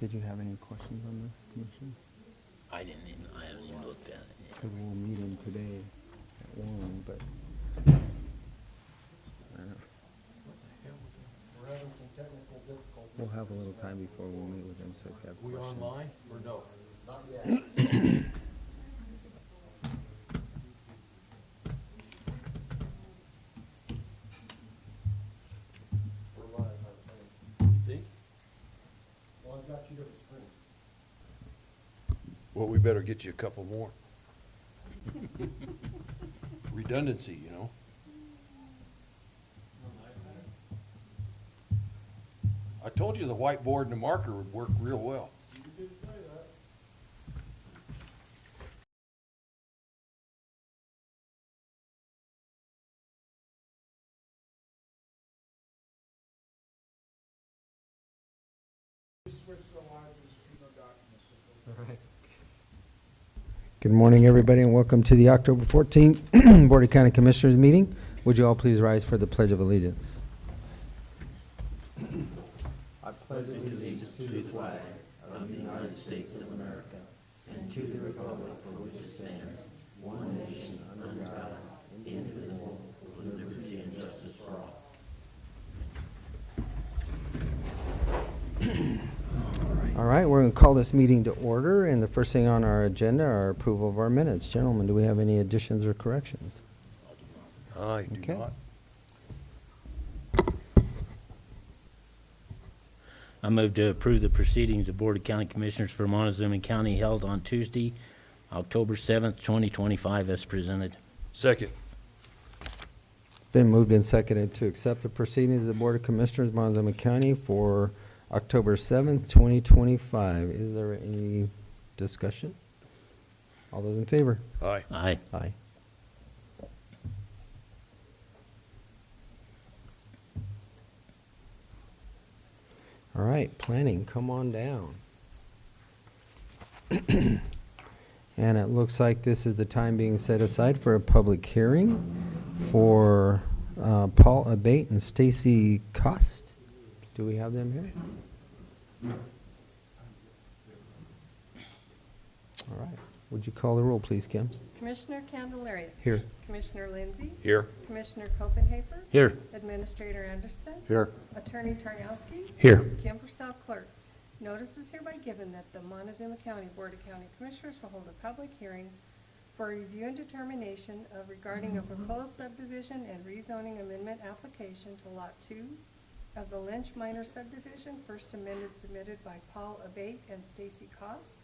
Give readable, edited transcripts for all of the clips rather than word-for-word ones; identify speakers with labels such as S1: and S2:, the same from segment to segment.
S1: Did you have any questions on this, Commissioner?
S2: I haven't even looked at it yet.
S1: Because we'll meet him today at 1, but I don't know.
S3: We're having some technical difficulties.
S1: We'll have a little time before we meet with him, so if you have
S3: We
S1: questions.
S3: online or no? Not yet. We're live, I think.
S4: You think?
S3: Well, I've got 2 different screens.
S4: Well, we better get you a couple more. Redundancy, you know? I told you the whiteboard and the marker would work real well.
S3: You did say that. Switch the live to stream of documents.
S1: Good morning, everybody, and welcome to the October 14th Board of County Commissioners meeting. Would you all please rise for the Pledge of Allegiance? I pledge allegiance to the flag of the United States of America and to the republic for which it stands, one nation under God, indivisible, with liberty and justice for all. All right, we're going to call this meeting to order, and the first thing on our agenda are approval of our minutes. Gentlemen, do we have any additions or corrections?
S4: I do
S1: Okay.
S4: not.
S2: I move to approve the proceedings of Board of County Commissioners for Montezuma County held on Tuesday, October 7th, 2025, as presented.
S4: Second.
S1: It's been moved and seconded to accept the proceedings of the Board of Commissioners, Montezuma County for October 7th, 2025. Is there any discussion? All those in favor?
S4: Aye.
S2: Aye.
S1: Aye. All right, planning, come on down. And it looks like this is the time being set aside for a public hearing for Paul Abate and Staci Cost. Do we have them here? All right. Would you call the roll, please, Kim?
S5: Commissioner Candelaria.
S1: Here.
S5: Commissioner Lindsay.
S4: Here.
S5: Commissioner Copenhaver.
S2: Here.
S5: Administrator Anderson.
S4: Here.
S5: Attorney Tarnowski.
S2: Here.
S5: Kim Purcell, clerk. Notice is hereby given that the Montezuma County Board of County Commissioners will hold a public hearing for review and determination of regarding a proposed subdivision and rezoning amendment application to Lot 2 of the Lynch Minor Subdivision, first amended, submitted by Paul Abate and Staci Cost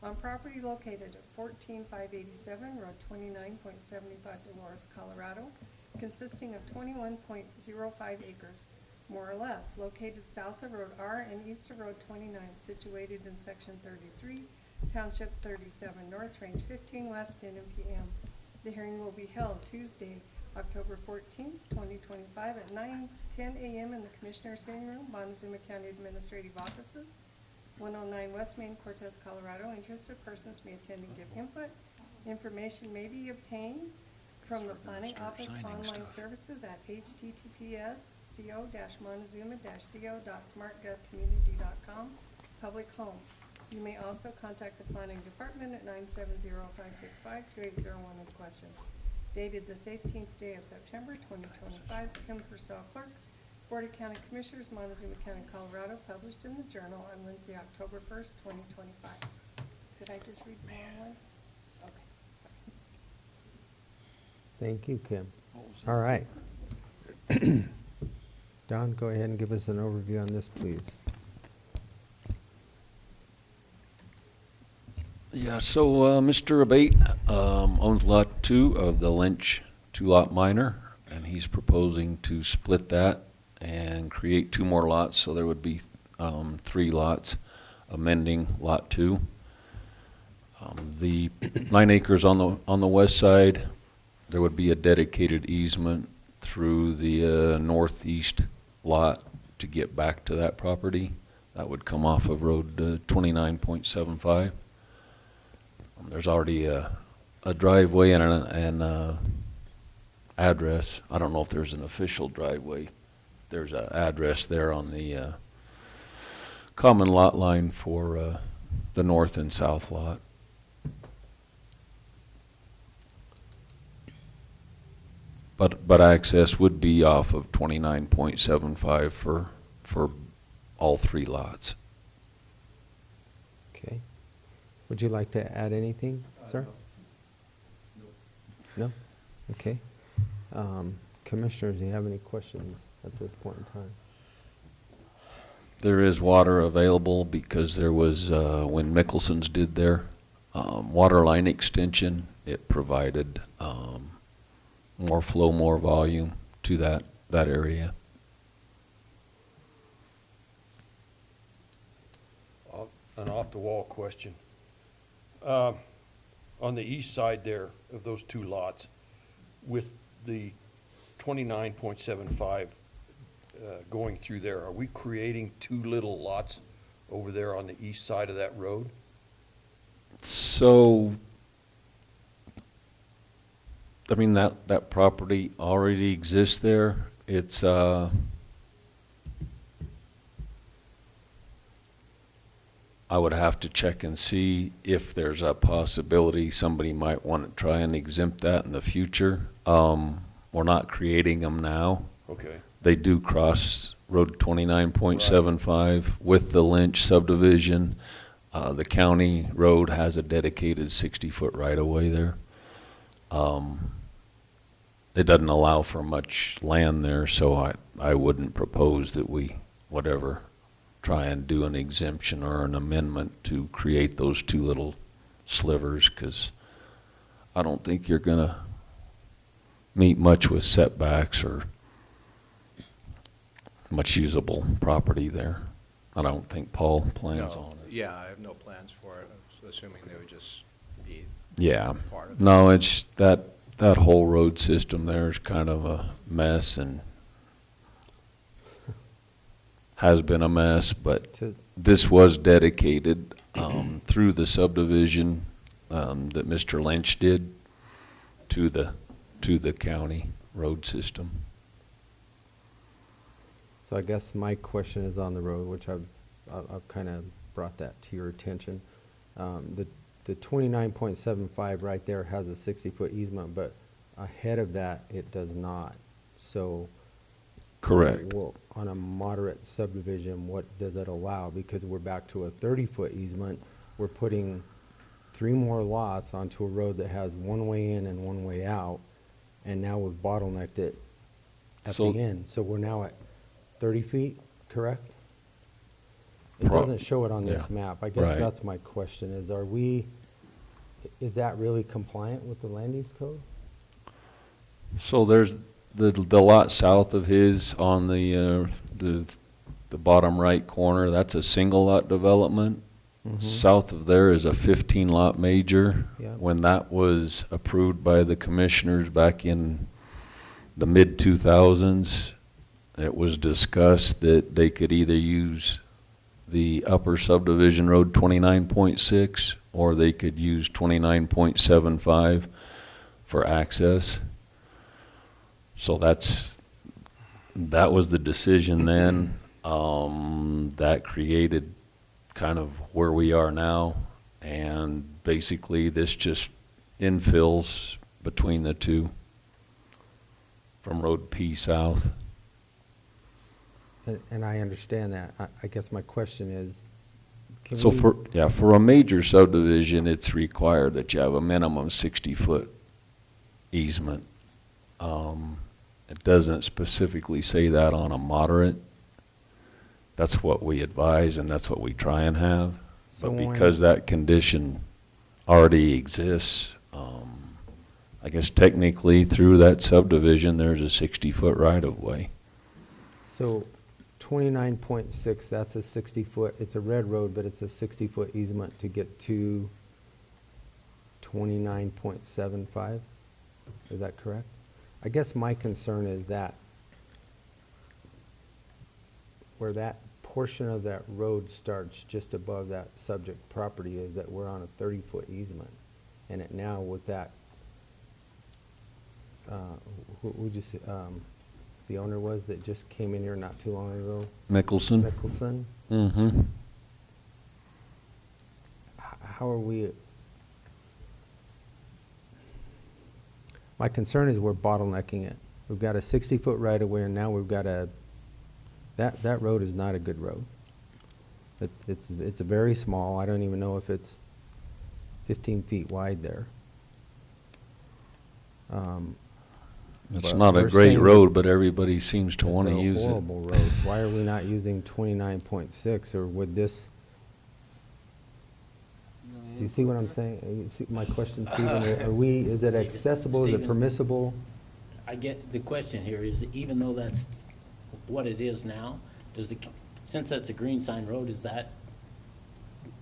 S5: on property located at 14587 Road 29.75 Dolores, Colorado, consisting of 21.05 acres, more or less, located south of Road R and east of Road 29, situated in Section 33, Township 37 North, Range 15 West, N.M.P.M. The hearing will be held Tuesday, October 14th, 2025 at 9:10 a.m. in the Commissioners' Hearing Room, Montezuma County Administrative Offices, 109 West Main, Cortez, Colorado. Interested persons may attend and give input. Information may be obtained from the Planning Office online services at https://co-montezuma-co.smartgovcommunity.com, public home. You may also contact the Planning Department at 970-565-2801 with questions. Dated the 18th day of September 2025, Kim Purcell, clerk, Board of County Commissioners, Montezuma County, Colorado, published in the Journal on Wednesday, October 1st, 2025. Did I just read the wrong one? Okay, sorry.
S1: Thank you, Kim. All right. Don, go ahead and give us an overview on this, please.
S6: Yeah, so Mr. Abate owns Lot 2 of the Lynch 2-lot minor, and he's proposing to split that and create 2 more lots, so there would be 3 lots, amending Lot 2. The 9 acres on the west side, there would be a dedicated easement through the northeast lot to get back to that property. That would come off of Road 29.75. There's already a driveway and an address. I don't know if there's an official driveway. There's an address there on the common lot line for the north and south lot. But access would be off of 29.75 for all three lots.
S1: Okay. Would you like to add anything, sir? No? Okay. Commissioners, do you have any questions at this point in time?
S6: There is water available because there was, when Mickelson's did their water line extension, it provided more flow, more volume to that area.
S4: An off-the-wall question. On the east side there of those two lots, with the 29.75 going through there, are we creating two little lots over there on the east side of that road?
S6: So, I mean, that property already exists there. It's, I would have to check and see if there's a possibility somebody might want to try and exempt that in the future. We're not creating them now.
S4: Okay.
S6: They do cross Road 29.75 with the Lynch subdivision. The county road has a dedicated 60-foot right-of-way there. It doesn't allow for much land there, so I wouldn't propose that we, try and do an exemption or an amendment to create those two little slivers, because I don't think you're going to meet much with setbacks or much usable property there. I don't think Paul plans on it.
S7: Yeah, I have no plans for it. I was assuming they would just be
S6: Yeah.
S7: part of it.
S6: No, it's that whole road system there is kind of a mess and has been a mess, but this was dedicated through the subdivision that Mr. Lynch did to the county road system.
S1: So I guess my question is on the road, which I've kind of brought that to your attention. The 29.75 right there has a 60-foot easement, but ahead of that, it does not. So.
S6: Correct.
S1: Well, on a moderate subdivision, what does it allow? Because we're back to a 30-foot easement. We're putting 3 more lots onto a road that has one way in and one way out, and now we've bottlenecked it at the end. So we're now at 30 feet, correct? It doesn't show it on this map. I guess
S6: Right.
S1: that's my question, is that really compliant with the land use code?
S6: So there's the lot south of his on the bottom right corner. That's a single lot development.
S1: Mhm.
S6: South of there is a 15-lot major.
S1: Yeah.
S6: When that was approved by the commissioners back in the mid-2000s, it was discussed that they could either use the upper subdivision road 29.6 or they could use 29.75 for access. So that was the decision then. That created kind of where we are now, and basically this just infills between the two from Road P south.
S1: And I understand that. I guess my question is,
S6: So for a major subdivision, it's required that you have a minimum 60-foot easement. It doesn't specifically say that on a moderate. That's what we advise and that's what we try and have.
S1: So
S6: But
S1: when-
S6: because that condition already exists, I guess technically through that subdivision, there's a 60-foot right-of-way.
S1: So 29.6, that's a 60-foot, it's a red road, but it's a 60-foot easement to get to 29.75? Is that correct? I guess my concern is that where that portion of that road starts just above that subject property is that we're on a 30-foot easement. And it now with that, who just, the owner was that just came in here not too long ago?
S6: Mickelson?
S1: Mickelson.
S6: Mm-hmm.
S1: how are we? My concern is we're bottlenecking it. We've got a 60-foot right-of-way, and now we've got that road is not a good road. It's a very small, I don't even know if it's 15 feet wide there.
S6: It's
S1: But
S6: not a
S1: we're
S6: great
S1: saying
S6: road, but everybody seems to want to use
S1: It's a
S6: it.
S1: horrible road. Why are we not using 29.6, or would this? Do you see what I'm saying? You see my question, Stephen? Is it accessible, is it
S2: Stephen.
S1: permissible?
S2: I get, the question here is, even though that's what it is now, since that's a green sign road,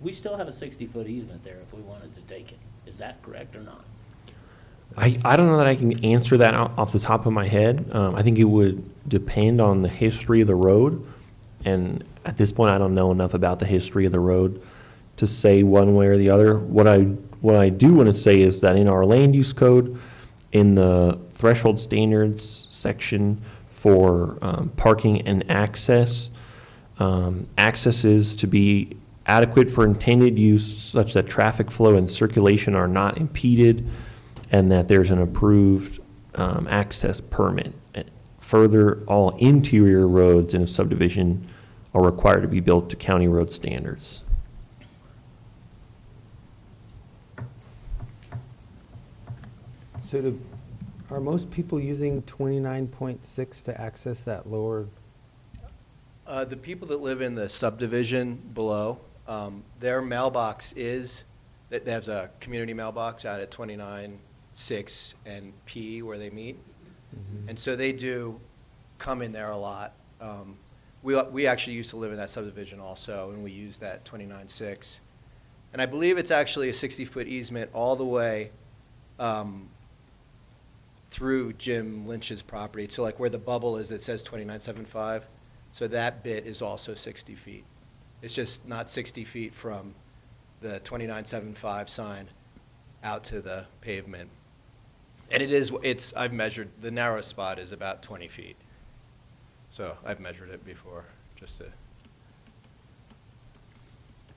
S2: we still have a 60-foot easement there if we wanted to take it. Is that correct or not?
S8: I don't know that I can answer that off the top of my head. I think it would depend on the history of the road. And at this point, I don't know enough about the history of the road to say one way or the other. What I do want to say is that in our land use code, in the threshold standards section for parking and access, access is to be adequate for intended use such that traffic flow and circulation are not impeded, and that there's an approved access permit. Further, all interior roads in a subdivision are required to be built to county road standards.
S1: So are most people using 29.6 to access that lower?
S7: The people that live in the subdivision below, their mailbox they have a community mailbox out at 29.6 and P where they meet. And so they do come in there a lot. We actually used to live in that subdivision also, and we use that 29.6. And I believe it's actually a 60-foot easement all the way through Jim Lynch's property. So like where the bubble is, it says 29.75. So that bit is also 60 feet. It's just not 60 feet from the 29.75 sign out to the pavement. And I've measured, the narrow spot is about 20 feet. So I've measured it before, just to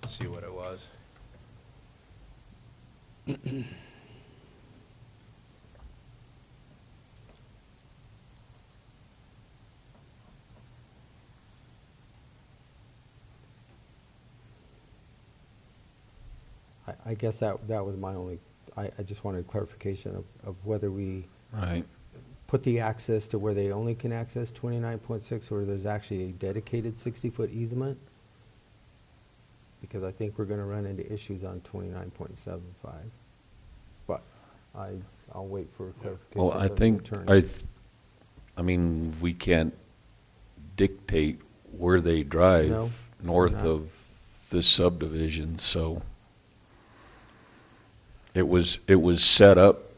S7: see what it was.
S1: I guess that was my only, I just wanted clarification of whether we
S6: Right.
S1: put the access to where they only can access 29.6, or there's actually a dedicated 60-foot easement? Because I think we're gonna run into issues on 29.75. But I'll wait for clarification
S6: Well, I
S1: from the
S6: think,
S1: attorney.
S6: I mean, we can't dictate where they drive
S1: No,
S6: north
S1: not.
S6: of this subdivision, so it was set up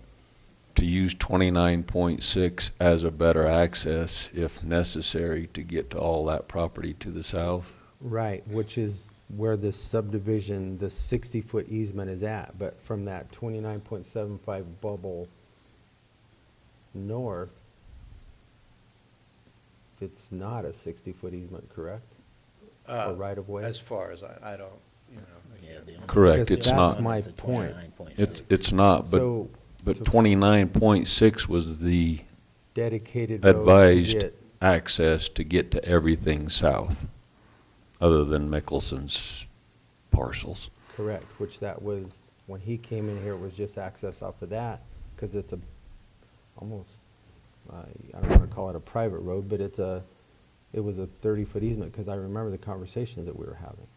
S6: to use 29.6 as a better access if necessary to get to all that property to the south.
S1: Right, which is where this subdivision, the 60-foot easement is at, but from that 29.75 bubble north, it's not a 60-foot easement, correct? Or right of way?
S7: As far as I don't, you know.
S2: Yeah, the only-
S6: Correct,
S1: Because
S6: it's
S1: that's
S6: not.
S1: my
S2: It's a
S1: point.
S2: 29.6.
S6: It's not, but
S1: So,
S6: 29.6 was the
S1: dedicated road to
S6: advised
S1: get,
S6: access to get to everything south, other than Mickelson's parcels.
S1: correct, which that was, when he came in here, it was just access off of that, because it's almost, I don't want to call it a private road, but it was a 30-foot easement, because I remember the conversations that we were having.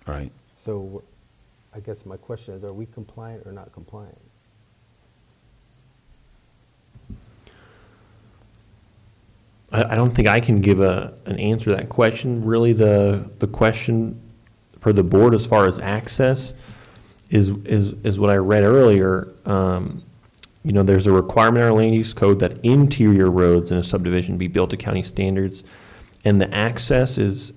S6: Right.
S1: So I guess my question is, are we compliant or not compliant?
S8: I don't think I can give an answer to that question. Really, the question for the board as far as access is what I read earlier. There's a requirement in our land use code that interior roads in a subdivision be built to county standards, and the access is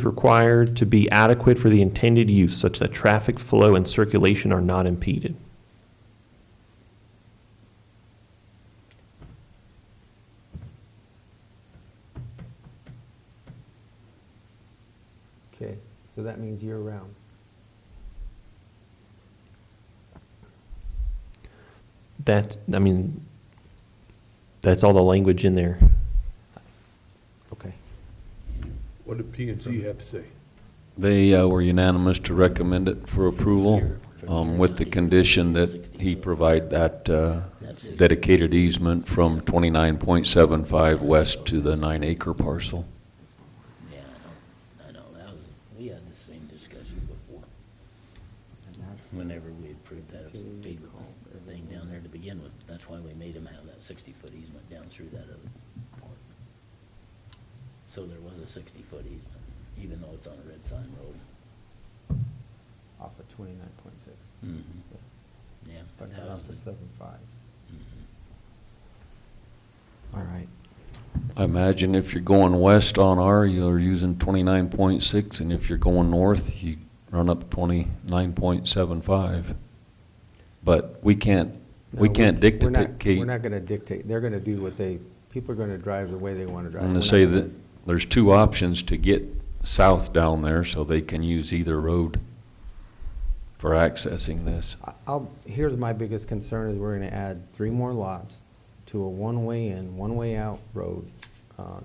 S8: required to be adequate for the intended use, such that traffic flow and circulation are not impeded.
S1: Okay, So that means year-round.
S8: That's, I mean, that's all the language in there.
S1: Okay.
S4: What did P and Z have to say?
S6: They were unanimous to recommend it for approval, with the condition that he provide that dedicated easement from 29.75 west to the 9-acre parcel.
S2: Yeah, I know, that was, we had the same discussion before, whenever we approved that feed thing down there to begin with. That's why we made him have that 60-foot easement down through that other part. So there was a 60-foot easement, even though it's on a red sign road.
S1: Off of 29.6.
S2: Mm-hmm. Yeah.
S1: But
S2: that
S1: not
S2: was
S1: off of
S2: the-
S1: 7.5.
S2: Mhm.
S1: All right.
S6: I imagine if you're going west on R, you're using 29.6, and if you're going north, you run up 29.75. But we can't
S1: No, we're not-
S6: dictate.
S1: We're not gonna dictate. They're gonna do what people are gonna drive the way they wanna drive.
S6: I'm
S1: We're
S6: gonna
S1: not
S6: say
S1: gonna-
S6: that there's two options to get south down there, so they can use either road for accessing this.
S1: Here's my biggest concern is we're gonna add 3 more lots to a one-way in, one-way out road,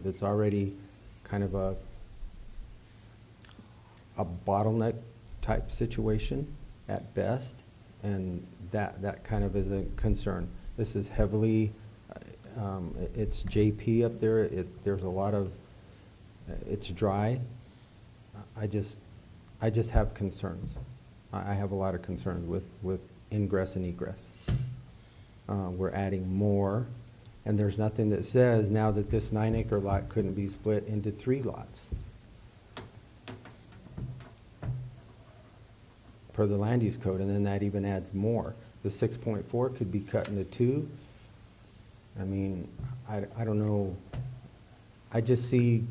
S1: that's already kind of a bottleneck type situation at best, and that kind of is a concern. This is heavily, it's JP up there, there's a lot of, it's dry. I just have concerns. I have a lot of concerns with ingress and egress. We're adding more, and there's nothing that says now that this 9-acre lot couldn't be split into 3 lots. Per the land use code, and then that even adds more. The 6.4 could be cut into 2. I mean, I don't know. I just see,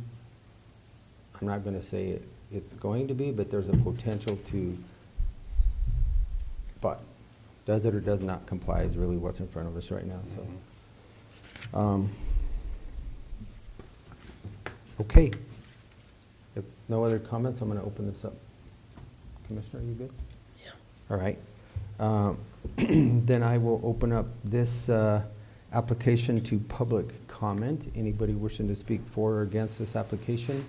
S1: I'm not gonna say it's going to be, but there's a potential to, but does it or does not comply is really what's in front of us right now, so. Okay. If no other comments, I'm gonna open this up. Commissioner, you good?
S2: Yeah.
S1: All right. Then I will open up this application to public comment. Anybody wishing to speak for or against this application,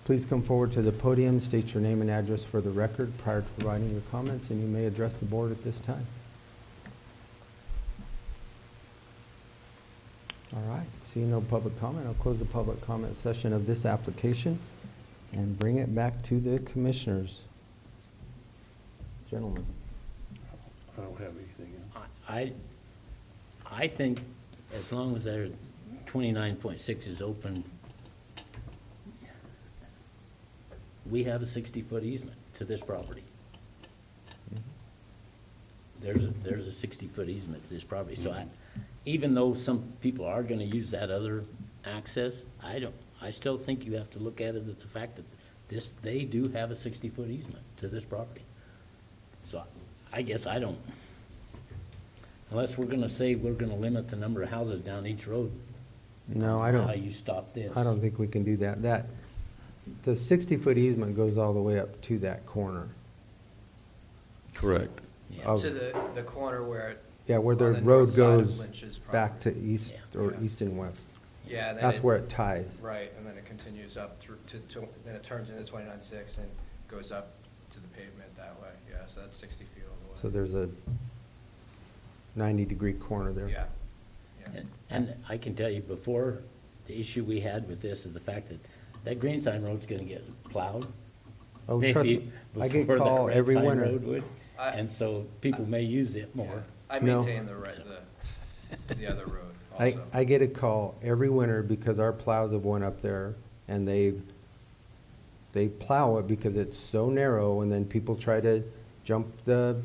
S1: please come forward to the podium, state your name and address for the record prior to providing your comments, and you may address the board at this time. All right, seeing no public comment, I'll close the public comment session of this application and bring it back to the commissioners. Gentlemen.
S4: I don't have anything.
S2: I think as long as their 29.6 is open, we have a 60-foot easement to this property. There's a 60-foot easement to this property, so even though some people are gonna use that other access, I still think you have to look at it as the fact that they do have a 60-foot easement to this property. So I guess I don't, unless we're gonna say we're gonna limit the number of houses down each road.
S1: No, I don't.
S2: How you stop this.
S1: I don't think we can do that. The 60-foot easement goes all the way up to that corner.
S6: Correct.
S2: Yeah.
S1: Of-
S7: To the corner where it.
S1: Yeah, where the
S7: on the
S1: road
S7: north side of
S1: goes
S7: Lynch's
S1: back to
S7: property.
S1: east,
S2: Yeah.
S1: or
S7: Yeah.
S1: east and west.
S7: Yeah. then
S1: That's where it ties.
S7: Right, and then it continues up through then it turns into 29.6 and goes up to the pavement that way. Yeah, so that's 60 feet all the way.
S1: So there's a 90-degree corner there.
S7: Yeah. Yeah.
S2: And I can tell you, before, the issue we had with this is the fact that green sign road's gonna get plowed.
S1: Oh, trust
S2: maybe
S1: me, I get
S2: before that
S1: call
S2: red
S1: every
S2: sign
S1: winter.
S2: road would,
S7: I-
S2: and so people may use it more.
S7: I
S1: No.
S7: maintain the other road also.
S1: I get a call every winter because our plows have went up there, and they plow it because it's so narrow, and then people try to jump the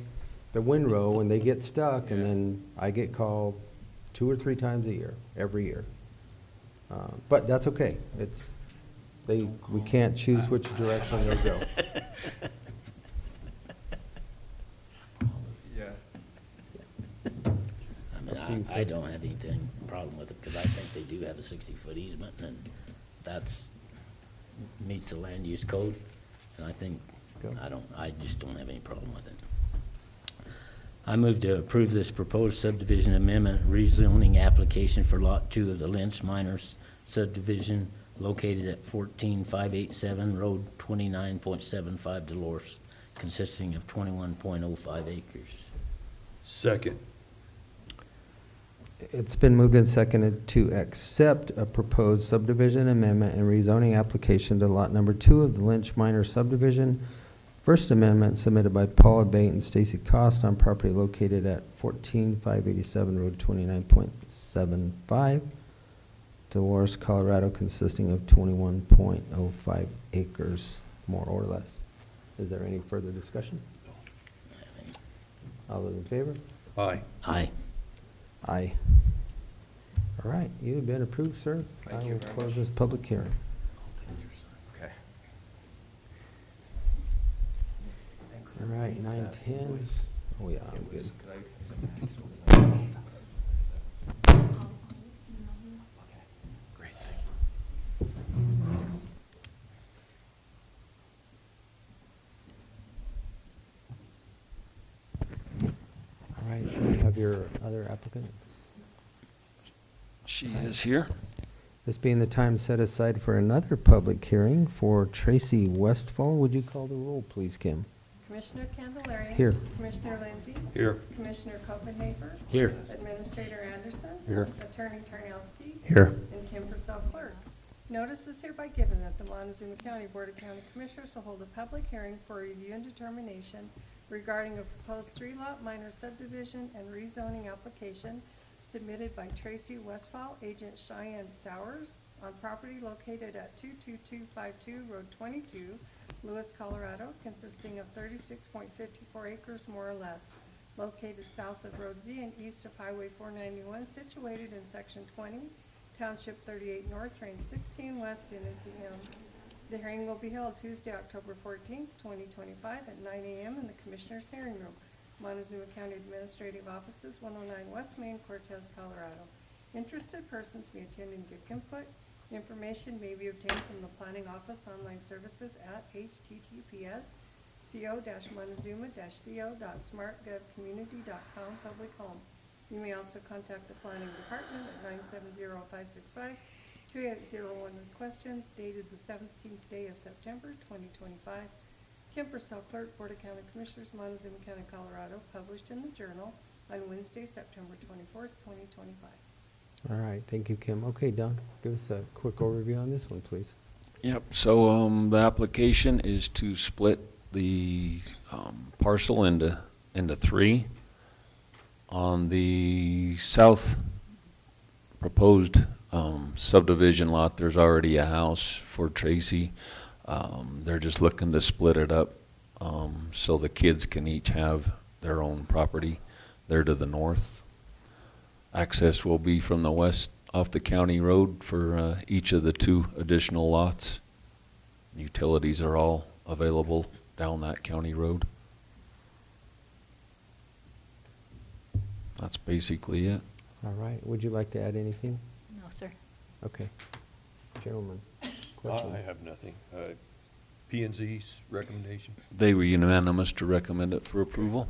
S1: windrow and they get stuck, and
S7: Yeah.
S1: then I get called 2 or 3 times a year, every year. But that's okay. We can't choose which direction they go.
S7: Yeah.
S2: I mean,
S1: Up to you,
S2: I
S1: sir.
S2: don't have anything, problem with it, because I think they do have a 60-foot easement, and that's, meets the land use code, and I think
S1: Go.
S2: I just don't have any problem with it. I move to approve this proposed subdivision amendment rezoning application for Lot 2 of the Lynch Minor Subdivision located at 14587 Road 29.75 Dolores, consisting of 21.05 acres.
S4: Second.
S1: It's been moved and seconded to accept a proposed subdivision amendment and rezoning application to lot number 2 of the Lynch Minor Subdivision. First amendment submitted by Paul Abate and Staci Cost on property located at 14587 Road 29.75, Dolores, Colorado, consisting of 21.05 acres, more or less. Is there any further discussion? All those in favor?
S4: Aye.
S2: Aye.
S1: Aye. All right, you have been approved, sir.
S7: Thank
S1: I
S7: you
S1: will
S7: very
S1: close
S7: much.
S1: this public hearing.
S7: Okay.
S1: All right, 9:10. Oh, yeah, I'm good. All right, do you have your other applicants?
S6: She is here.
S1: This being the time set aside for another public hearing for Tracy Westfall, would you call the roll, please, Kim?
S5: Commissioner Candelaria.
S1: Here.
S5: Commissioner Lindsey.
S4: Here.
S5: Commissioner Copenhaver.
S2: Here.
S5: Administrator Anderson.
S1: Here.
S5: Attorney Tarnowski.
S8: Here.
S5: And Kim Purcell Clerk. Notice is hereby given that the Montezuma County Board of County Commissioners will hold a public hearing for review and determination regarding a proposed 3-lot minor subdivision and rezoning application submitted by Tracy Westfall, agent Cheyenne Stowers, on property located at 22252 Road 22, Lewis, Colorado, consisting of 36.54 acres more or less, located south of Road Z and east of Highway 491, situated in Section 20, Township 38 North, Range 16 West, in N.M.P.M. The hearing will be held Tuesday, October 14th, 2025, at 9 a.m. in the Commissioners' Hearing Room, Montezuma County Administrative Offices, 109 West Main, Cortez, Colorado. Interested persons may attend and give input. Information may be obtained from the Planning Office online services at https://co-montezuma-co.smartgovcommunity.com public home. You may also contact the Planning Department at 970-565-2801 with questions, dated the 17th day of September 2025. Kim Purcell Clerk, Board of County Commissioners, Montezuma County, Colorado, published in the Journal on Wednesday, September 24th, 2025.
S1: All right, thank you, Kim. Okay, Don, give us a quick overview on this one, please.
S6: Yep, so the application is to split the parcel into 3. On the south proposed subdivision lot, there's already a house for Tracy. They're just looking to split it up so the kids can each have their own property there to the north. Access will be from the west off the county road for each of the 2 additional lots. Utilities are all available down that county road. That's basically it.
S1: All right, would you like to add anything?
S9: No, sir.
S1: Okay. Gentlemen,
S4: I
S1: question?
S4: have nothing. P&Z's recommendation?
S6: They were unanimous to recommend it for approval.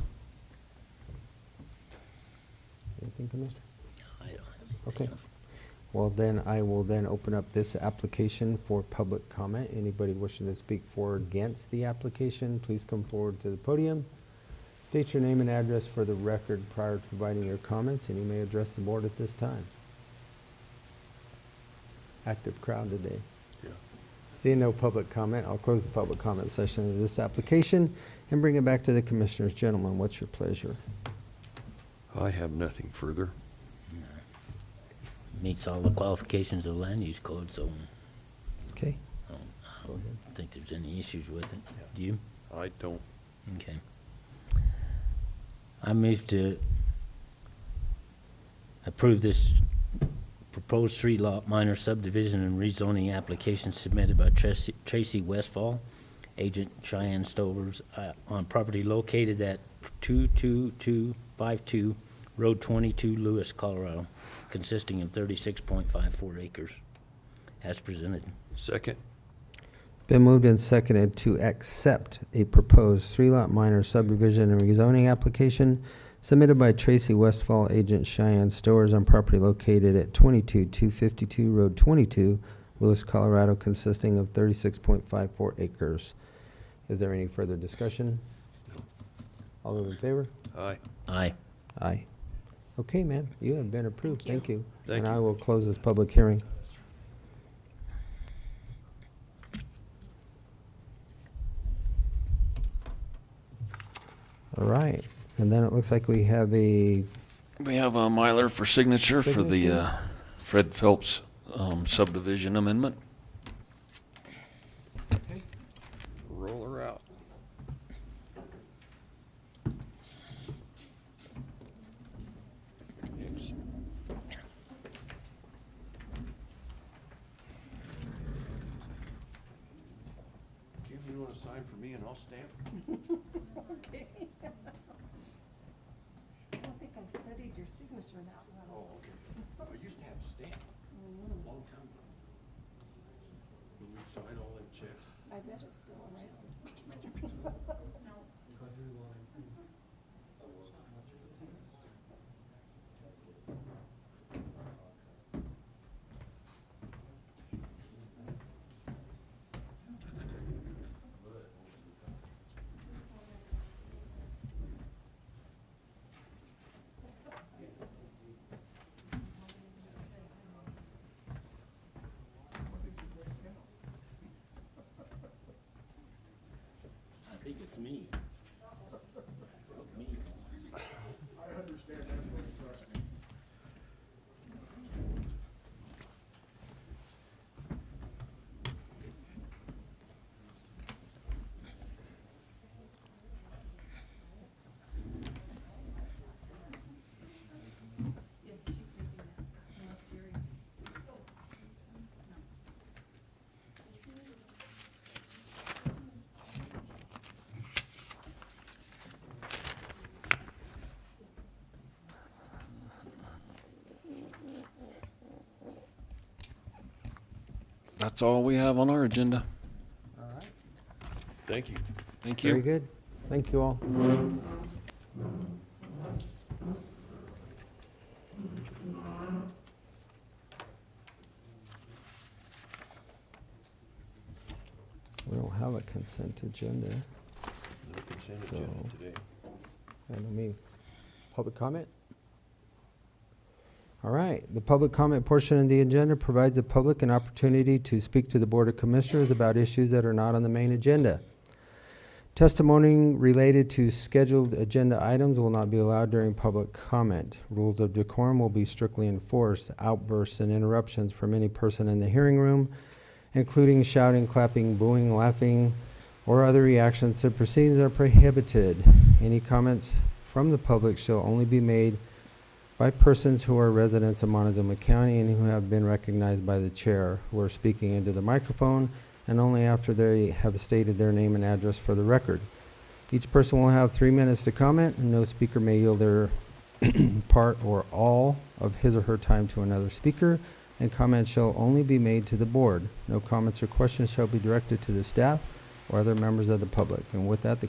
S1: Anything, Commissioner?
S2: I don't have anything
S1: Okay.
S2: else.
S1: Well, then, I will then open up this application for public comment. Anybody wishing to speak for or against the application, please come forward to the podium. State your name and address for the record prior to providing your comments, and you may address the board at this time. Active crowd today.
S4: Yeah.
S1: Seeing no public comment, I'll close the public comment session of this application and bring it back to the commissioners. Gentlemen, what's your pleasure?
S4: I have nothing further.
S2: Meets all the qualifications of the land use code, so
S1: Okay.
S2: I don't think there's any issues with it. Do you?
S4: I don't.
S2: Okay. I move to approve this proposed 3-lot minor subdivision and rezoning application submitted by Tracy Westfall, agent Cheyenne Stowers, on property located at 22252 Road 22, Lewis, Colorado, consisting of 36.54 acres, as presented.
S4: Second.
S1: Been moved and seconded to accept a proposed three-lot minor subdivision and rezoning application submitted by Tracy Westfall, agent Cheyenne Stowers, on property located at 22252 Road 22, Lewis, Colorado, consisting of 36.54 acres. Is there any further discussion? All those in favor?
S4: Aye.
S2: Aye.
S1: Aye. Okay, ma'am, you have been approved. Thank you.
S4: Thank
S1: And I
S4: you.
S1: will close this public hearing. All right, and then it looks like we have a,
S6: We have a Mylar for signature for the
S1: Signatures?
S6: Fred Phelps subdivision amendment.
S4: Roll her out. Yes. Kim, you want to sign for me and I'll stamp?
S5: Okay. I don't think I've studied your signature that well.
S4: Oh, okay. I used to have a stamp a long time ago. When we'd sign all them checks.
S5: I bet it's still around.
S2: I think it's me. Me.
S3: I understand that, but trust me.
S6: That's all we have on our agenda.
S4: Thank you.
S6: Thank you.
S1: very good. Thank you all. We don't have a consent agenda.
S4: No consent
S1: So-
S4: agenda today.
S1: And I mean, public comment? All right, the public comment portion of the agenda provides the public an opportunity to speak to the Board of Commissioners about issues that are not on the main agenda. Testimony related to scheduled agenda items will not be allowed during public comment. Rules of decorum will be strictly enforced. Outbursts and interruptions from any person in the hearing room, including shouting, clapping, booing, laughing, or other reactions to proceedings, are prohibited. Any comments from the public shall only be made by persons who are residents of Montezuma County and who have been recognized by the chair, who are speaking into the microphone, and only after they have stated their name and address for the record. Each person will have 3 minutes to comment, and no speaker may yield their part or all of his or her time to another speaker, and comments shall only be made to the board. No comments or questions shall be directed to the staff or other members of the public. And with that, the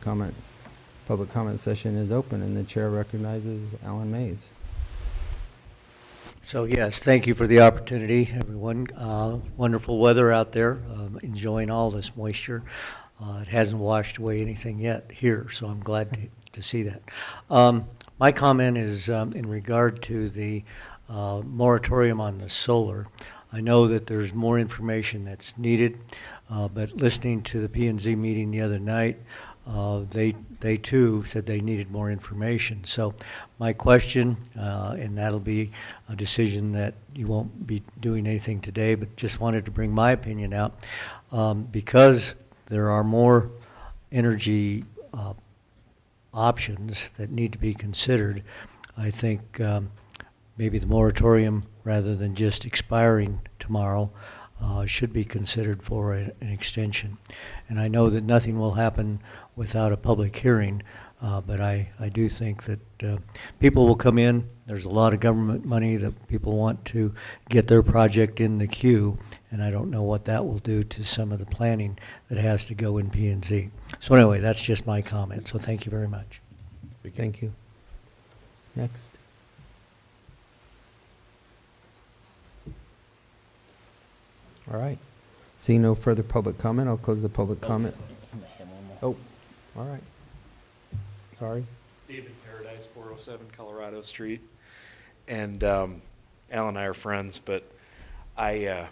S1: public comment session is open, and the chair recognizes Alan Mays.
S9: So yes, thank you for the opportunity, everyone. Wonderful weather out there, enjoying all this moisture. It hasn't washed away anything yet here, so I'm glad to see that. My comment is in regard to the moratorium on the solar. I know that there's more information that's needed, but listening to the P&Z meeting the other night, they too said they needed more information. So my question, and that'll be a decision that you won't be doing anything today, but just wanted to bring my opinion out, because there are more energy options that need to be considered. I think maybe the moratorium, rather than just expiring tomorrow, should be considered for an extension. And I know that nothing will happen without a public hearing, But I do think that people will come in. There's a lot of government money that people want to get their project in the queue, and I don't know what that will do to some of the planning that has to go in P&Z. So anyway, that's just my comment, so thank you very much.
S1: Thank you. Next. All right. Seeing no further public comment, I'll close the public comments. Oh, all right. Sorry.
S10: David Paradise, 407 Colorado Street. And Al and I are friends, but I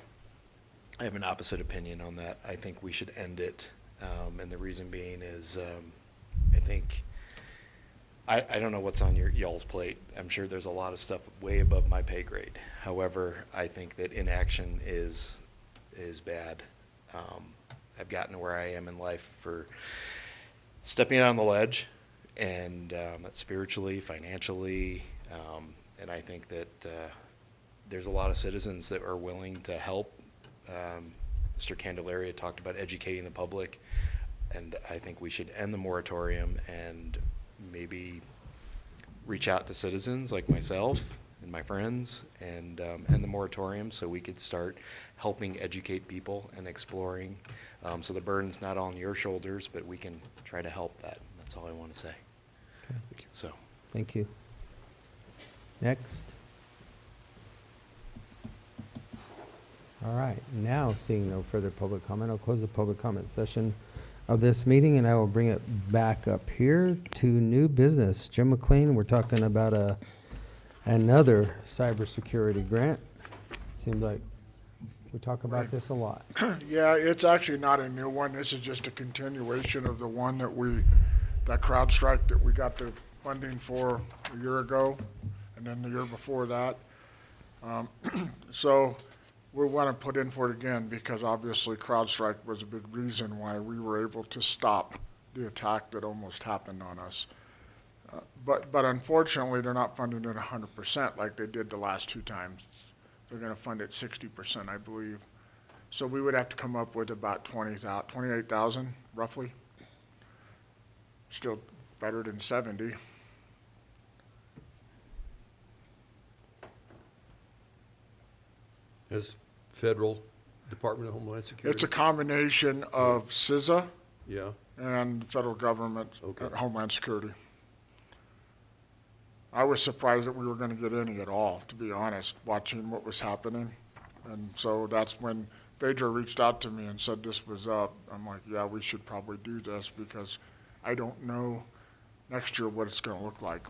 S10: have an opposite opinion on that. I think we should end it. And the reason being is I think, I don't know what's on y'all's plate. I'm sure there's a lot of stuff way above my pay grade. However, I think that inaction is bad. I've gotten to where I am in life for stepping on the ledge, and spiritually, financially, and I think that there's a lot of citizens that are willing to help. Mr. Candelaria talked about educating the public, and I think we should end the moratorium and maybe reach out to citizens like myself and my friends and end the moratorium so we could start helping educate people and exploring. So the burden's not on your shoulders, but we can try to help that. That's all I want to say.
S1: Okay.
S10: So.
S1: Thank you. Next. All right, now seeing no further public comment, I'll close the public comment session of this meeting, and I will bring it back up here to new business. Jim McLean, we're talking about another cybersecurity grant. Seems like we talk about this a lot.
S3: Yeah, it's actually not a new one. This is just a continuation of the one that CrowdStrike that we got the funding for a year ago, and then the year before that. So we want to put in for it again because obviously CrowdStrike was a big reason why we were able to stop the attack that almost happened on us. But unfortunately, they're not funding it 100% like they did the last two times. They're going to fund it 60%, I believe. So we would have to come up with about 28,000 roughly. Still better than 70.
S4: As Federal Department of Homeland Security?
S3: It's a combination of CISA
S4: Yeah,
S3: and federal government,
S4: Okay.
S3: Homeland Security. I was surprised that we were going to get any at all, to be honest, watching what was happening. And so that's when Phaedra reached out to me and said this was up. I'm like, yeah, we should probably do this because I don't know next year what it's going to look like.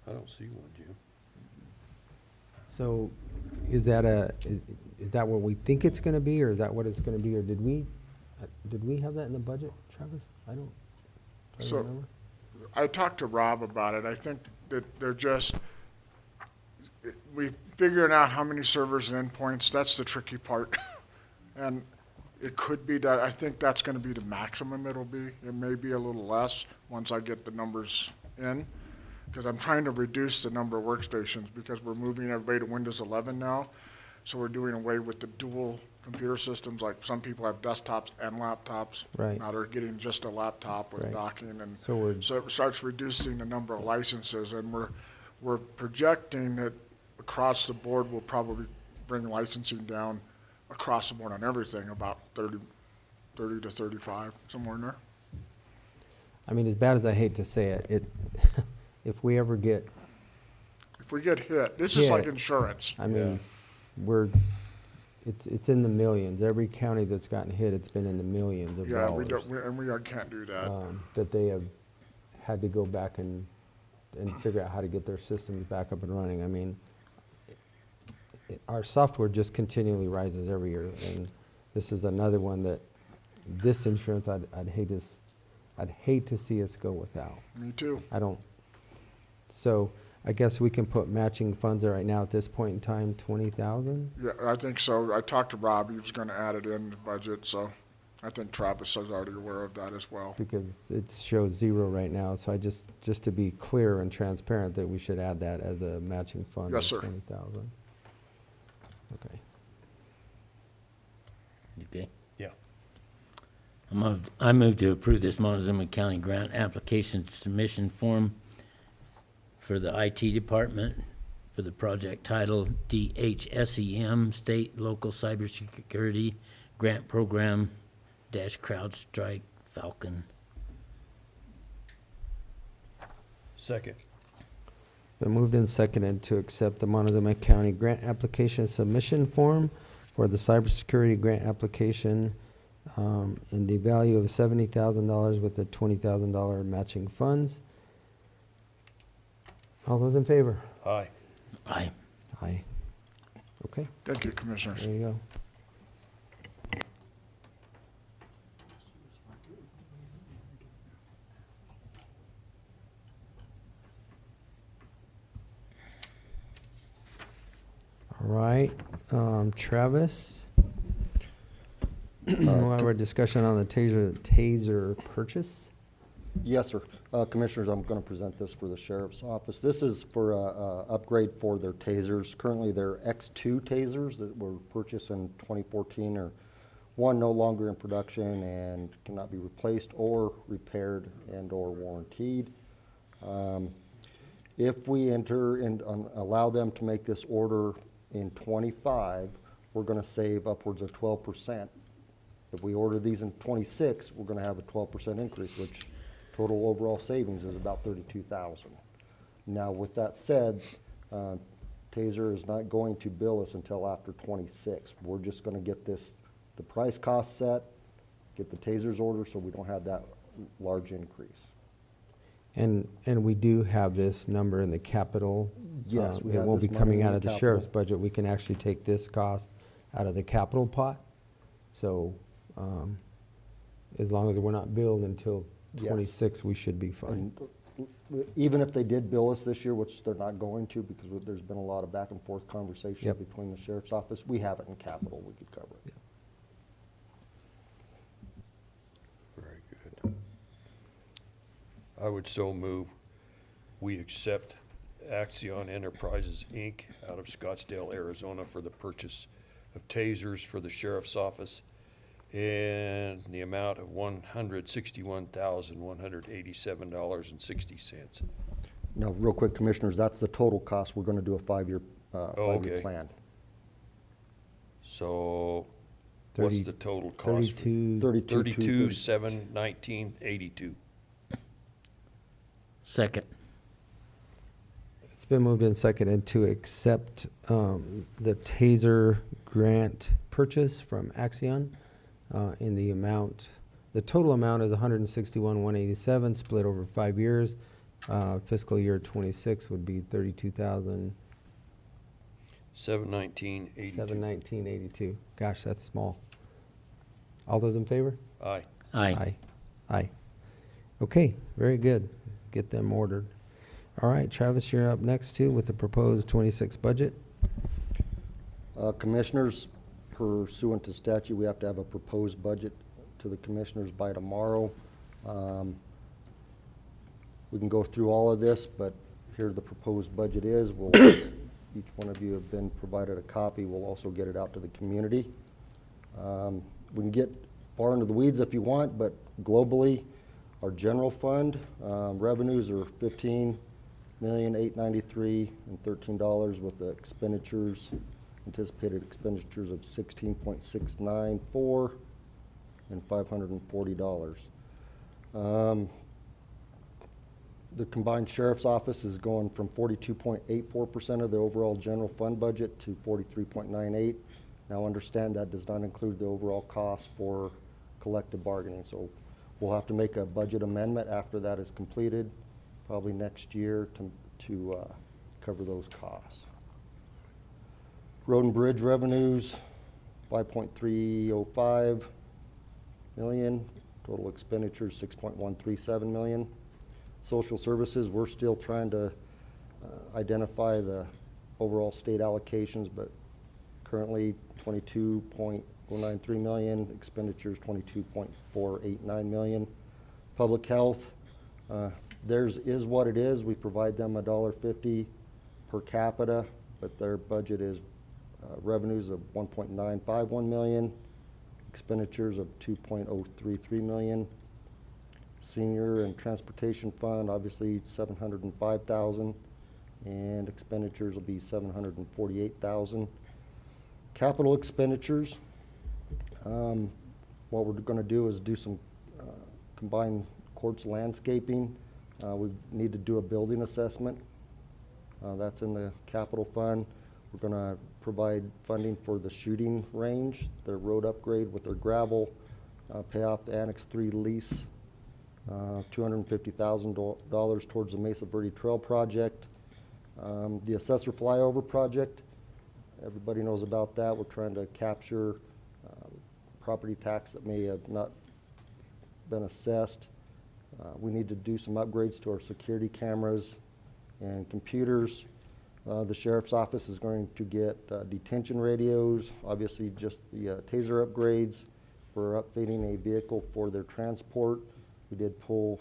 S4: I don't see one, Jim.
S1: So is that is that what we think it's going to be, or is that what it's going to be, or did we have that in the budget, Travis? I don't
S3: So-
S1: remember.
S3: I talked to Rob about it. I think that they're just, we figuring out how many servers and endpoints, that's the tricky part. And it could be that, I think that's gonna be the maximum it'll be. It may be a little less once I get the numbers in. Because I'm trying to reduce the number of workstations because we're moving everybody to Windows 11 now. So we're doing away with the dual computer systems, like some people have desktops and laptops.
S1: Right.
S3: Now they're getting just a laptop with
S1: Right.
S3: docking, and
S1: So
S3: it starts reducing the number of licenses, and we're projecting that across the board we'll probably bring licensing down across the board on everything about 30 to 35, somewhere in there.
S1: I mean, as bad as I hate to say it, if we ever get,
S3: If we get hit, this is like
S1: Hit.
S3: insurance.
S1: I mean, it's in the millions. Every county that's gotten hit, it's been in the millions of
S3: Yeah,
S1: dollars.
S3: we can't do that.
S1: That they have had to go back and figure out how to get their systems back up and running. I mean, our software just continually rises every year, and this is another one that, this insurance, I'd hate to see us go without.
S3: Me too.
S1: I don't, so I guess we can put matching funds there right now at this point in time, 20,000?
S3: Yeah, I think so. I talked to Rob, he was gonna add it in the budget, so I think Travis is already aware of that as well.
S1: Because it shows 0 right now, so I just to be clear and transparent that we should add that as a matching fund of
S3: Yes, sir.
S1: 20,000. Okay.
S2: Okay.
S4: Yeah.
S2: I move to approve this Montezuma County grant application submission form for the IT department for the project title DHSEM State Local Cybersecurity Grant Program dash CrowdStrike Falcon.
S4: Second.
S1: Been moved and seconded to accept the Montezuma County grant application submission form for the cybersecurity grant application in the value of $70,000 with the $20,000 matching funds. All those in favor?
S4: Aye.
S2: Aye.
S1: Aye. Okay,
S3: Thank you, Commissioners.
S1: there you go. All right, Travis. We'll have our discussion on the taser purchase.
S11: Yes, sir. Commissioners, I'm going to present this for the sheriff's office. This is for upgrade for their tasers. Currently, they're X2 tasers that were purchased in 2014 are, one, no longer in production and cannot be replaced or repaired and or warrantied. If we enter and allow them to make this order in 25, we're going to save upwards of 12%. If we order these in 26, we're going to have a 12% increase, which total overall savings is about $32,000. Now, with that said, Taser is not going to bill us until after 26. We're just going to get the price cost set, get the Tasers ordered so we don't have that large increase.
S1: And we do have this number in the capital.
S11: Yes, we
S1: It
S11: have
S1: won't be
S11: this
S1: coming
S11: money in
S1: out
S11: the
S1: of the
S11: capital.
S1: sheriff's budget. We can actually take this cost out of the capital pot. So, as long as we're not billed until
S11: Yes.
S1: 26, we should be fine.
S11: And even if they did bill us this year, which they're not going to because there's been a lot of back and forth conversation
S1: Yep.
S11: between the sheriff's office, we have it in capital, we could cover it.
S4: Very good. I would so move, we accept Axion Enterprises, Inc. out of Scottsdale, Arizona for the purchase of tasers for the sheriff's office in the amount of $161,187.60.
S11: Now, real quick, Commissioners, that's the total cost. We're going to do a five-year
S4: okay.
S11: plan.
S4: So,
S1: 30
S4: what's the total cost?
S1: 32,
S4: 32,719.82.
S2: Second.
S1: It's been moved and seconded to accept the Taser grant purchase from Axion in the amount, the total amount is $161,187 split over 5 years. Fiscal year 26 would be
S4: $719.82.
S1: $719.82. Gosh, that's small. All those in favor?
S4: Aye.
S2: Aye.
S1: Aye. Okay, very good. Get them ordered. All right, Travis, you're up next too with the proposed 26 budget.
S11: Commissioners, pursuant to statute, we have to have a proposed budget to the commissioners by tomorrow. We can go through all of this, but here the proposed budget is. Each one of you have been provided a copy. We'll also get it out to the community. We can get far into the weeds if you want, but globally, our general fund revenues are $15,893,013 with the expenditures, anticipated expenditures of $16.694 and $540. The combined sheriff's office is going from 42.84% of the overall general fund budget to 43.98. Now understand that does not include the overall cost for collective bargaining. So we'll have to make a budget amendment after that is completed, probably next year to cover those costs. Road and bridge revenues, $5.305 million. Total expenditures, $6.137 million. Social services, we're still trying to identify the overall state allocations, but currently $22.093 million, expenditures $22.489 million. Public health, theirs is what it is. We provide them $1.50 per capita, but their budget is revenues of $1.951 million, expenditures of 2.033 million. Senior and Transportation Fund, obviously 705,000, and expenditures will be 748,000. Capital expenditures, what we're gonna do is do some combined courts landscaping. We need to do a building assessment. That's in the capital fund. We're gonna provide funding for the shooting range, their road upgrade with their gravel, pay off the Annex 3 lease, $250,000 towards the Mesa Verde Trail project. The Assessor Flyover project, everybody knows about that. We're trying to capture property tax that may have not been assessed. We need to do some upgrades to our security cameras and computers. The Sheriff's Office is going to get detention radios, obviously just the taser upgrades. We're upfitting a vehicle for their transport. We did pull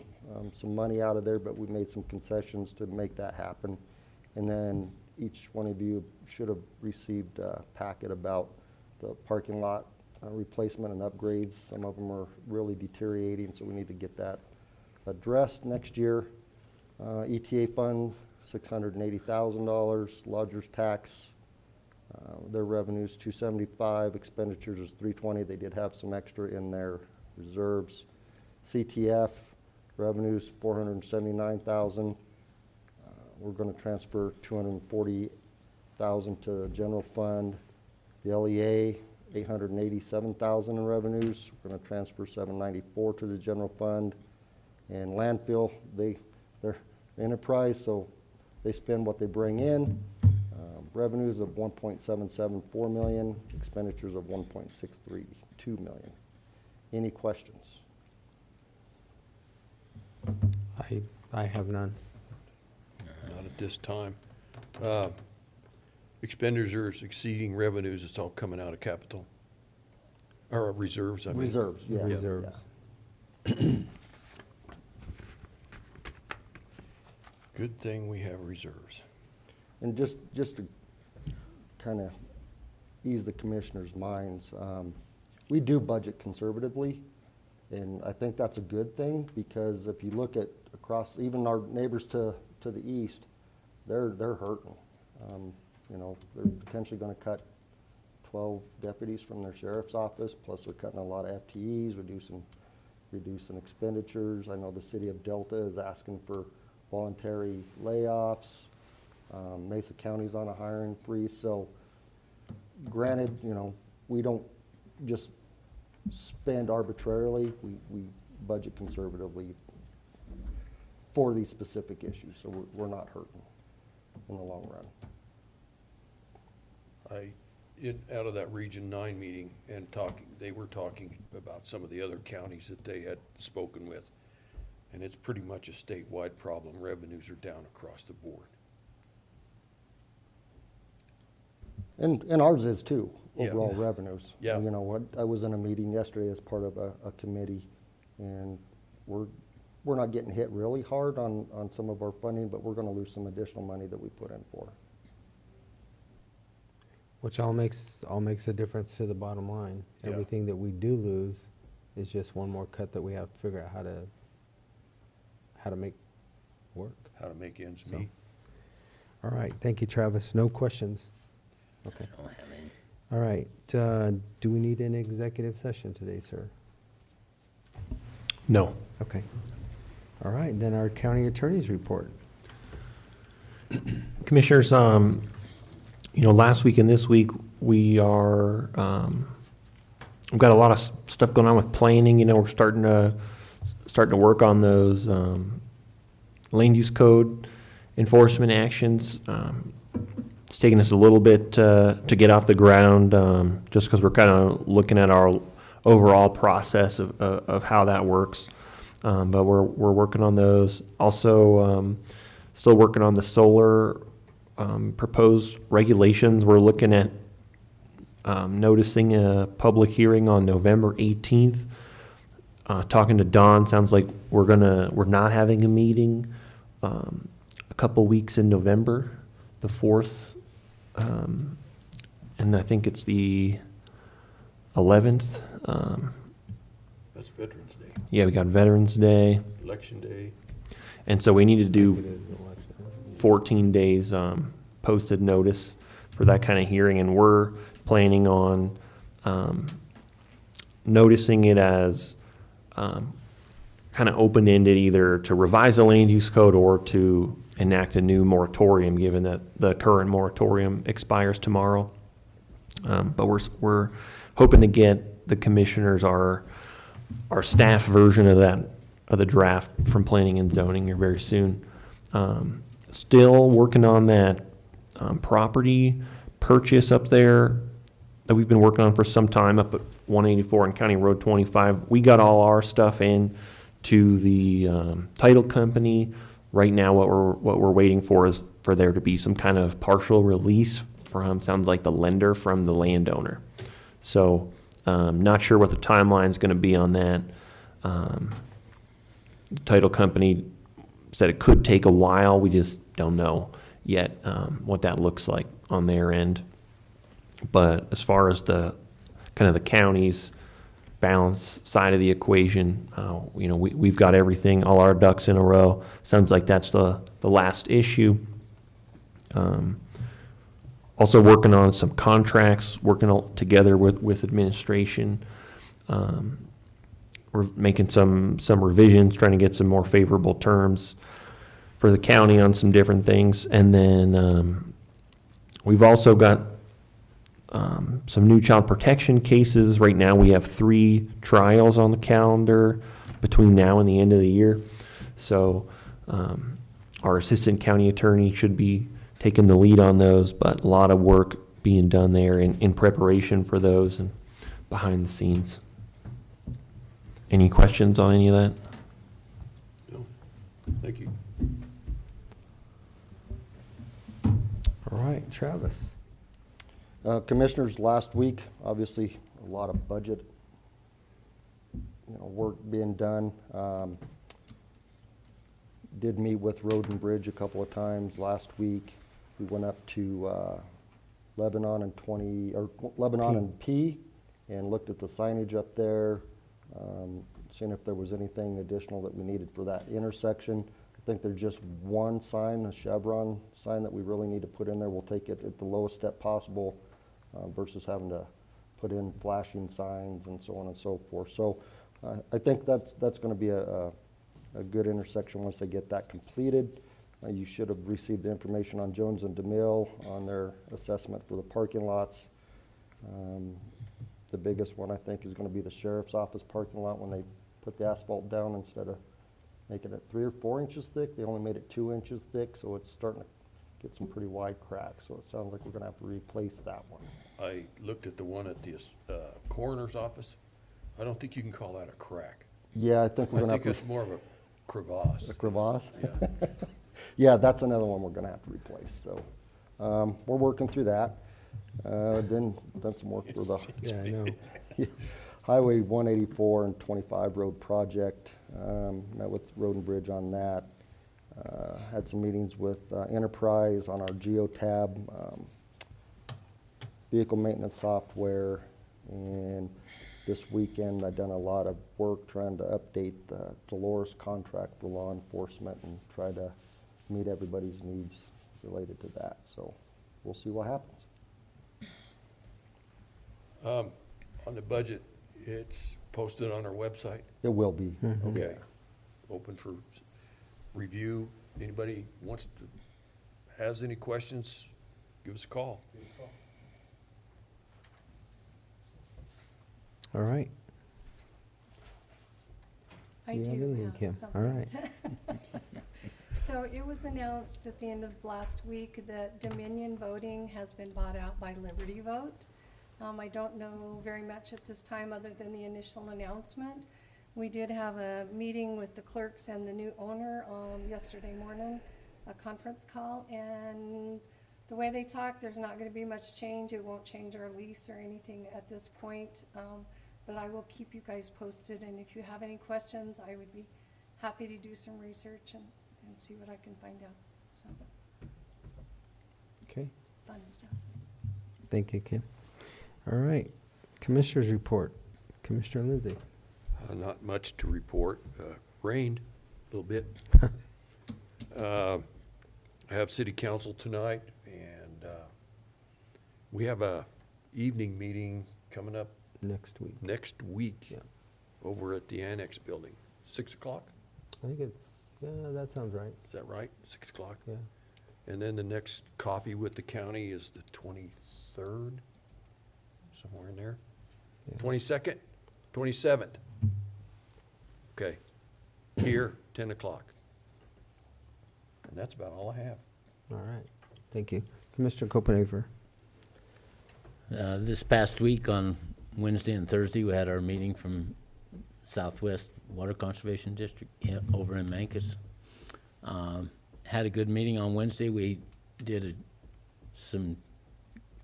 S11: some money out of there, but we made some concessions to make that happen. And then each one of you should have received a packet about the parking lot replacement and upgrades. Some of them are really deteriorating, so we need to get that addressed next year. ETA fund, $680,000. Lodgers tax, their revenues $275, expenditures is $320. They did have some extra in their reserves. CTF revenues $479,000. We're going to transfer $240,000 to the general fund. The LEA $887,000 in revenues. We're going to transfer $794 to the general fund. And landfill, they're enterprise, so they spend what they bring in. Revenues of $1.774 million, expenditures of $1.632 million. Any questions?
S1: I have none.
S4: Not at this time. Expenditures exceeding revenues, it's all coming out of capital, or reserves, I mean.
S11: Reserves, yeah.
S1: Reserves.
S4: Good thing we have reserves.
S11: And just to kind of ease the commissioners' minds, we do budget conservatively, and I think that's a good thing, because if you look at across, even our neighbors to the east, they're hurting. You know, they're potentially going to cut 12 deputies from their sheriff's office, plus they're cutting a lot of FTEs, reducing expenditures. I know the city of Delta is asking for voluntary layoffs. Mesa County's on a hiring freeze. So granted, you know, we don't just spend arbitrarily. We budget conservatively for these specific issues. So we're not hurting in the long run.
S4: Out of that Region 9 meeting and they were talking about some of the other counties that they had spoken with. And it's pretty much a statewide problem. Revenues are down across the board.
S11: And ours is too,
S4: Yeah.
S11: overall revenues.
S4: Yeah.
S11: You know what, I was in a meeting yesterday as part of a committee, and we're not getting hit really hard on some of our funding, but we're gonna lose some additional money that we put in for.
S1: Which all makes a difference to the bottom line.
S4: Yeah.
S1: Everything that we do lose is just one more cut that we have to figure out how to make work.
S4: How to make ends
S1: So,
S4: meet.
S1: All right, thank you, Travis. No questions? Okay.
S2: I don't have any.
S1: All right, do we need an executive session today, sir?
S8: No.
S1: Okay. All right, then our county attorney's report.
S8: Commissioners, last week and this week, we've got a lot of stuff going on with planning. We're starting to work on those land use code enforcement actions. It's taken us a little bit to get off the ground, just because we're kind of looking at our overall process of how that works. But we're working on those. Also, still working on the solar proposed regulations. We're looking at noticing a public hearing on November 18th. Talking to Don, sounds like we're not having a meeting a couple weeks in November, the 4th, and I think it's the 11th
S4: That's Veterans Day,
S8: Yeah, we got Veterans Day,
S4: Election Day.
S8: and so we need to do 14 days posted notice for that kind of hearing, and we're planning on noticing it as kind of open-ended, either to revise the land use code or to enact a new moratorium, given that the current moratorium expires tomorrow. But we're hoping to get the commissioners our staff version of the draft from planning and zoning here very soon. Still working on that property purchase up there that we've been working on for some time up at 184 and County Road 25. We got all our stuff in to the title company. Right now, what we're waiting for is for there to be some kind of partial release from, sounds like the lender from the landowner. So, not sure what the timeline's going to be on that. The title company said it could take a while. We just don't know yet what that looks like on their end. But as far as the kind of the county's balance side of the equation, we've got everything, all our ducks in a row. Sounds like that's the last issue. Also working on some contracts, working together with administration. We're making some revisions, trying to get some more favorable terms for the county on some different things. And then we've also got some new child protection cases. Right now we have 3 trials on the calendar between now and the end of the year. So our assistant county attorney should be taking the lead on those, but a lot of work being done there in preparation for those and behind the scenes. Any questions on any of that?
S4: No, thank you.
S1: All right, Travis.
S11: Commissioners, last week, obviously, a lot of budget, work being done. Did meet with Road and Bridge a couple of times last week. We went up to Lebanon and P and looked at the signage up there, seeing if there was anything additional that we needed for that intersection. I think there's just one sign, a chevron sign, that we really need to put in there. We'll take it at the lowest step possible versus having to put in flashing signs and so on and so forth. So I think that's going to be a good intersection once they get that completed. You should have received the information on Jones and DeMille on their assessment for the parking lots. The biggest one, I think, is going to be the sheriff's office parking lot. When they put the asphalt down, instead of making it 3 or 4 inches thick, they only made it 2 inches thick, so it's starting to get some pretty wide cracks. So it sounds like we're going to have to replace that one.
S4: I looked at the one at the coroner's office. I don't think you can call that a crack.
S11: Yeah, I think we're
S4: I
S11: going to
S4: think
S11: have to.
S4: it's more of a crevasse.
S11: A crevasse?
S4: Yeah.
S11: Yeah, that's another one we're going to have to replace. So we're working through that. Then done some work for the
S1: Yeah, I know.
S11: Highway 184 and 25 road project. Met with Road and Bridge on that. Had some meetings with Enterprise on our GeoTab vehicle maintenance software. And this weekend I've done a lot of work trying to update the Dolores contract for law enforcement and try to meet everybody's needs related to that. So we'll see what happens.
S4: On the budget, it's posted on our website.
S11: It will be.
S4: Okay. Open for review. Anybody has any questions, give us a call.
S1: All right.
S5: I
S1: Yeah,
S5: do
S1: really,
S5: have
S1: Kim.
S5: something.
S1: All right.
S5: So it was announced at the end of last week that Dominion voting has been bought out by Liberty Vote. I don't know very much at this time other than the initial announcement. We did have a meeting with the clerks and the new owner yesterday morning, a conference call, and the way they talk, there's not going to be much change. It won't change our lease or anything at this point, but I will keep you guys posted, and if you have any questions, I would be happy to do some research and see what I can find out. So,
S1: Okay.
S5: fun stuff.
S1: Thank you, Kim. All right. Commissioners report. Commissioner Lindsay.
S4: Not much to report. Rained a little bit. I have city council tonight, and we have a evening meeting coming up
S1: Next week.
S4: next week
S1: Yeah.
S4: over at the Annex Building. 6 o'clock,
S1: I think it's, yeah, that sounds right.
S4: is that right? 6 o'clock?
S1: Yeah.
S4: And then the next coffee with the county is the 23rd, somewhere in there.
S1: Yeah.
S4: 22nd, 27th. Okay, here, 10 o'clock. And that's about all I have.
S1: All right. Thank you. Commissioner Copenhaver.
S2: This past week on Wednesday and Thursday, we had our meeting from Southwest Water Conservation District, over in Mancos. Had a good meeting on Wednesday. We did some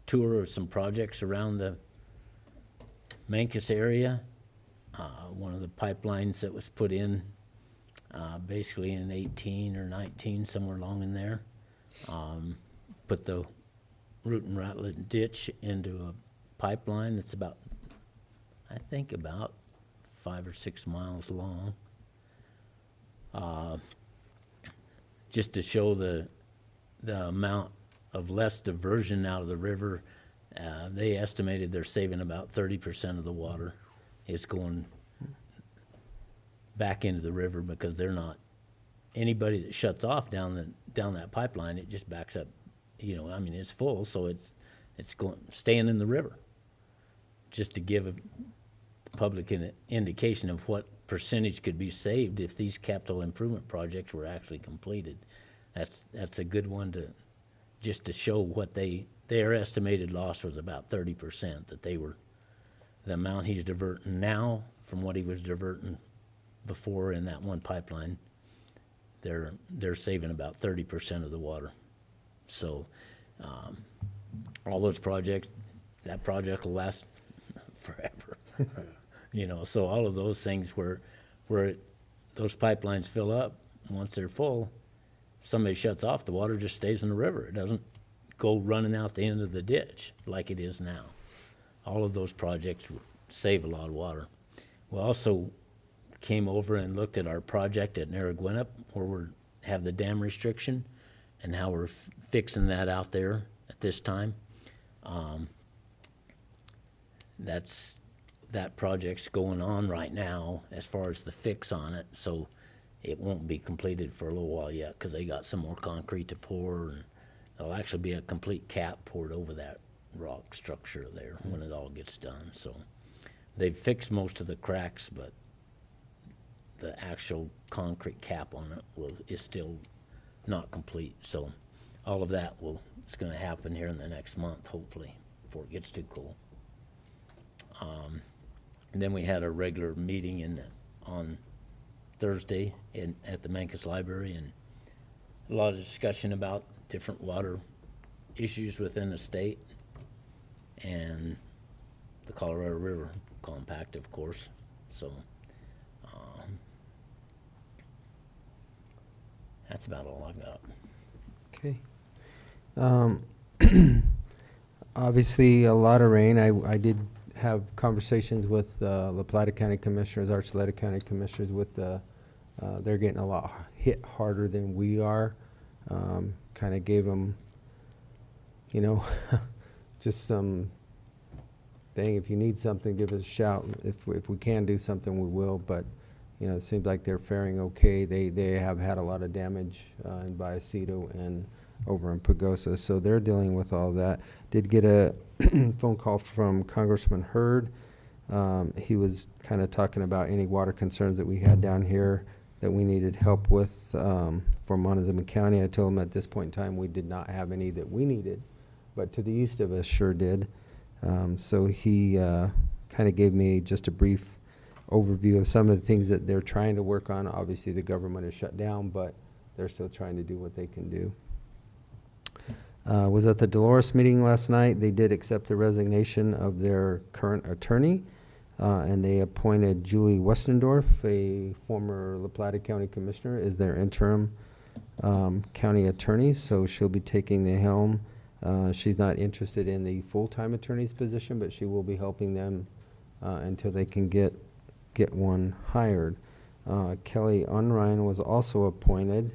S2: tour of some projects around the Mancos area. One of the pipelines that was put in, basically in 18 or 19, somewhere along in there. Put the root and ratlet ditch into a pipeline that's about, I think about 5 or 6 miles long. Just to show the amount of less diversion out of the river, they estimated they're saving about 30% of the water. It's going back into the river because they're not, anybody that shuts off down that pipeline, it just backs up, I mean, it's full, so it's staying in the river. Just to give the public an indication of what percentage could be saved if these capital improvement projects were actually completed. That's a good one just to show what their estimated loss was about 30%, that the amount he's diverting now from what he was diverting before in that one pipeline, they're saving about 30% of the water. So all those projects, that project will last forever. So all of those things where those pipelines fill up, once they're full, somebody shuts off, the water just stays in the river. It doesn't go running out the end of the ditch like it is now. All of those projects save a lot of water. We also came over and looked at our project at Narragansett where we have the dam restriction and how we're fixing that out there at this time. That project's going on right now as far as the fix on it, so it won't be completed for a little while yet because they got some more concrete to pour, and there'll actually be a complete cap poured over that rock structure there when it all gets done. So they've fixed most of the cracks, but the actual concrete cap on it is still not complete. So all of that it's going to happen here in the next month, hopefully, before it gets too cold. And then we had a regular meeting on Thursday at the Mancos Library, and a lot of discussion about different water issues within the state and the Colorado River Compact, of course. So that's about all I've got.
S1: Okay. Obviously, a lot of rain. I did have conversations with La Plata County Commissioners, Archuleta County Commissioners with they're getting a lot hit harder than we are. Kind of gave them, just some thing. If you need something, give us a shout. If we can do something, we will. But it seems like they're faring okay. They have had a lot of damage in Vallecito and over in Pagosa, so they're dealing with all that. Did get a phone call from Congressman Hurd. He was kind of talking about any water concerns that we had down here that we needed help with for Montezuma County. I told him at this point in time we did not have any that we needed, but to the east of us sure did. So he kind of gave me just a brief overview of some of the things that they're trying to work on. Obviously, the government is shut down, but they're still trying to do what they can do. Was at the Dolores meeting last night. They did accept the resignation of their current attorney, and they appointed Julie Westendorf, a former La Plata County Commissioner, as their interim county attorney, so she'll be taking the helm. She's not interested in the full-time attorney's position, but she will be helping them until they can get one hired. Kelly Unrein was also appointed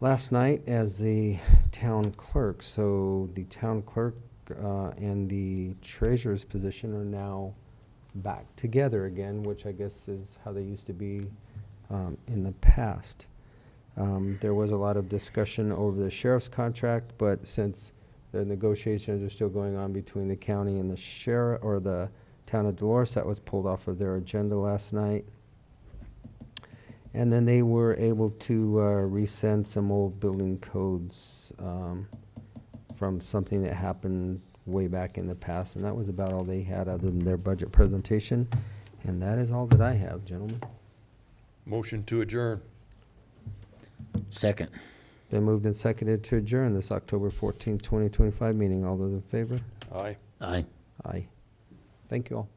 S1: last night as the town clerk. So the town clerk and the treasurer's position are now back together again, which I guess is how they used to be in the past. There was a lot of discussion over the sheriff's contract, but since the negotiations are still going on between the county and the sheriff, or the town of Dolores, that was pulled off of their agenda last night. And then they were able to resend some old building codes from something that happened way back in the past, and that was about all they had other than their budget presentation. And that is all that I have, gentlemen.
S4: Motion to adjourn.
S2: Second.
S1: Been moved and seconded to adjourn this October 14th, 2025 meeting. All those in favor?
S4: Aye.
S2: Aye.
S1: Aye. Thank you all.